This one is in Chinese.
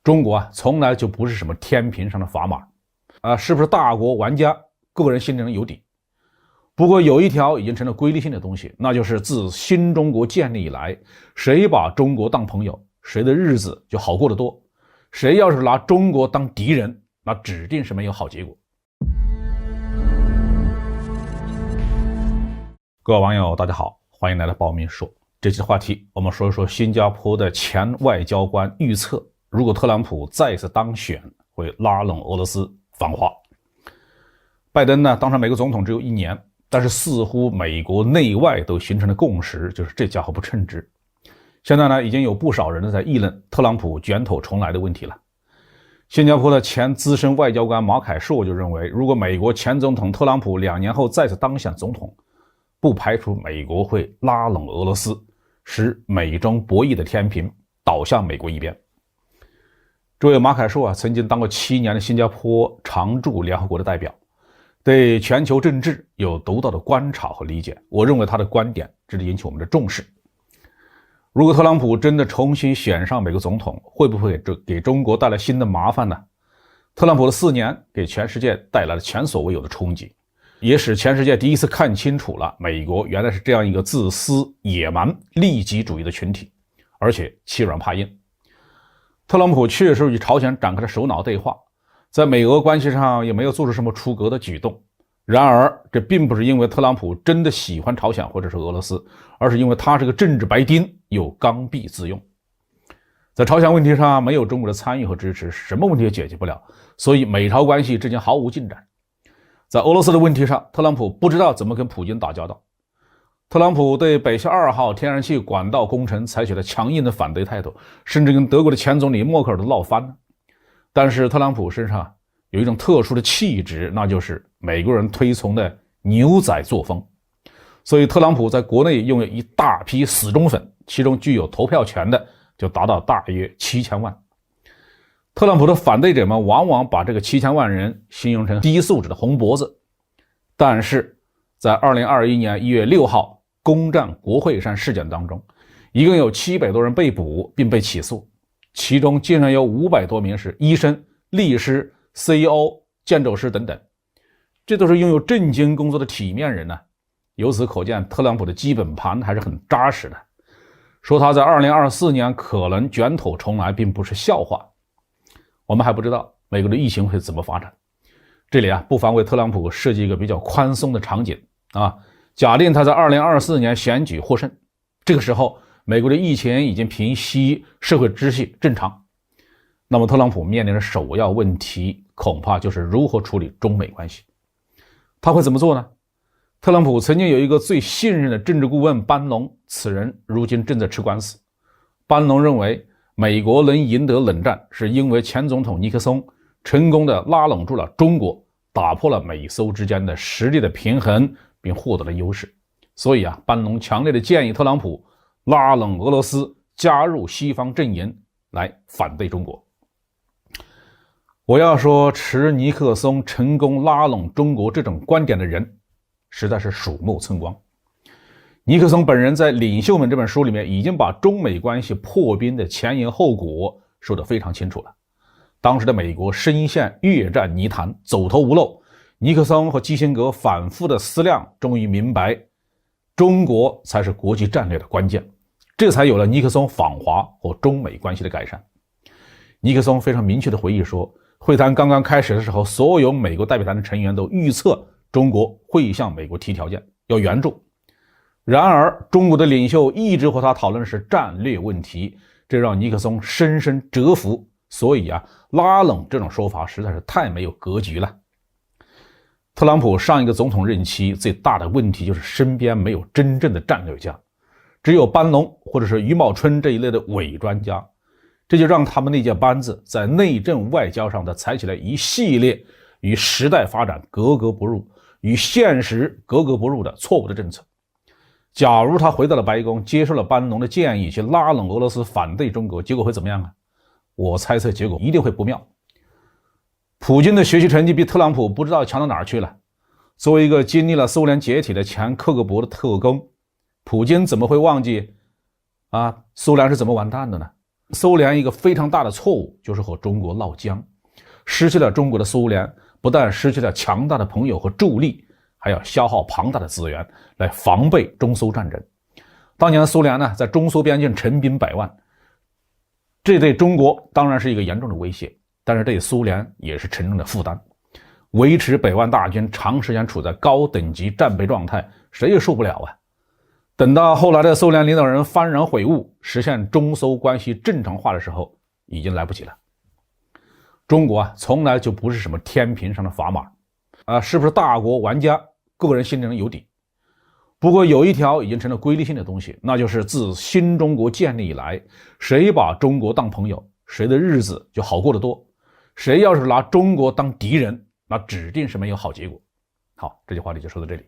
中国从来就不是什么天平上的砝码，是不是大国玩家，个人心里能有底。不过有一条已经成了规律性的东西，那就是自新中国建立以来，谁把中国当朋友，谁的日子就好过得多。谁要是拿中国当敌人，那指定是没有好结果。各位网友大家好，欢迎来到包明说。这期话题我们说一说新加坡的前外交官预测，如果特朗普再次当选，会拉拢俄罗斯反华。拜登呢当上美国总统只有1年，但是似乎美国内外都形成了共识，就是这家伙不称职。现在呢已经有不少人在议论特朗普卷土重来的问题了。新加坡的前资深外交官马凯硕就认为，如果美国前总统特朗普2年后再次当选总统，不排除美国会拉拢俄罗斯，使美中博弈的天平倒向美国一边。这位马凯硕曾经当过7年的新加坡常驻联合国的代表，对全球政治有独到的观察和理解，我认为他的观点值得引起我们的重视。如果特朗普真的重新选上美国总统，会不会给中国带来新的麻烦呢？特朗普的4年给全世界带来了前所未有的冲击，也使全世界第一次看清楚了美国原来是这样一个自私、野蛮、利己主义的群体，而且欺软怕硬。特朗普确实与朝鲜展开了首脑对话，在美俄关系上也没有做出什么出格的举动。然而这并不是因为特朗普真的喜欢朝鲜或者是俄罗斯，而是因为他是个政治白丁，又刚愎自用。在朝鲜问题上没有中国的参与和支持，什么问题也解决不了，所以美朝关系至今毫无进展。在俄罗斯的问题上，特朗普不知道怎么跟普京打交道。特朗普对北溪2号天然气管道工程采取了强硬的反对态度，甚至跟德国的前总理默克尔都闹翻了。但是特朗普身上有一种特殊的气质，那就是美国人推崇的牛仔作风。所以特朗普在国内拥有一大批死忠粉，其中具有投票权的就达到大约7000万。特朗普的反对者们往往把这个7000万人形容成低素质的红脖子。但是在2021年1月6号攻占国会山事件当中，一共有700多人被捕并被起诉，其中竟然有500多名是医生、律师、CEO、建筑师等等，这都是拥有政经工作的体面人呢。由此可见，特朗普的基本盘还是很扎实的。说他在2024年可能卷土重来并不是笑话。我们还不知道美国的疫情会怎么发展，这里不妨为特朗普设计一个比较宽松的场景假定他在2024年选举获胜，这个时候美国的疫情已经平息，社会秩序正常，那么特朗普面临的首要问题恐怕就是如何处理中美关系。他会怎么做呢？特朗普曾经有一个最信任的政治顾问班农，此人如今正在吃官司。班农认为美国能赢得冷战，是因为前总统尼克松成功的拉拢住了中国，打破了美苏之间的实力的平衡，并获得了优势。所以班农强烈的建议特朗普拉拢俄罗斯，加入西方阵营来反对中国。我要说，持尼克松成功拉拢中国这种观点的人实在是鼠目寸光。尼克松本人在《领袖们》这本书里面已经把中美关系破冰的前因后果说得非常清楚了。当时的美国深陷越战泥潭，走投无路，尼克松和基辛格反复的思量，终于明白中国才是国际战略的关键，这才有了尼克松访华和中美关系的改善。尼克松非常明确的回忆说，会谈刚刚开始的时候，所有美国代表团的成员都预测中国会向美国提条件，要援助。然而中国的领袖一直和他讨论的是战略问题，这让尼克松深深折服。所以拉拢这种说法实在是太没有格局了。特朗普上一个总统任期最大的问题就是身边没有真正的战略家，只有班农或者是余茂春这一类的伪专家，这就让他们那届班子在内政外交上的采取了一系列与时代发展格格不入、与现实格格不入的错误的政策。假如他回到了白宫，接受了班农的建议去拉拢俄罗斯反对中国，结果会怎么样？我猜测结果一定会不妙。普京的学习成绩比特朗普不知道强到哪儿去了。作为一个经历了苏联解体的前克格勃的特工，普京怎么会忘记苏联是怎么完蛋的呢？苏联一个非常大的错误就是和中国闹僵，失去了中国的苏联不但失去了强大的朋友和助力，还要消耗庞大的资源来防备中苏战争。当年的苏联呢，在中苏边境陈兵百万，这对中国当然是一个严重的威胁，但是对苏联也是沉重的负担。维持百万大军长时间处在高等级战备状态，谁也受不了啊。等到后来的苏联领导人幡然悔悟，实现中苏关系正常化的时候，已经来不及了。中国从来就不是什么天平上的砝码是不是大国玩家，个人心里有底。不过有一条已经成了规律性的东西，那就是自新中国建立以来，谁把中国当朋友，谁的日子就好过得多。谁要是拿中国当敌人，那指定是没有好结果。好，这句话题就说到这里。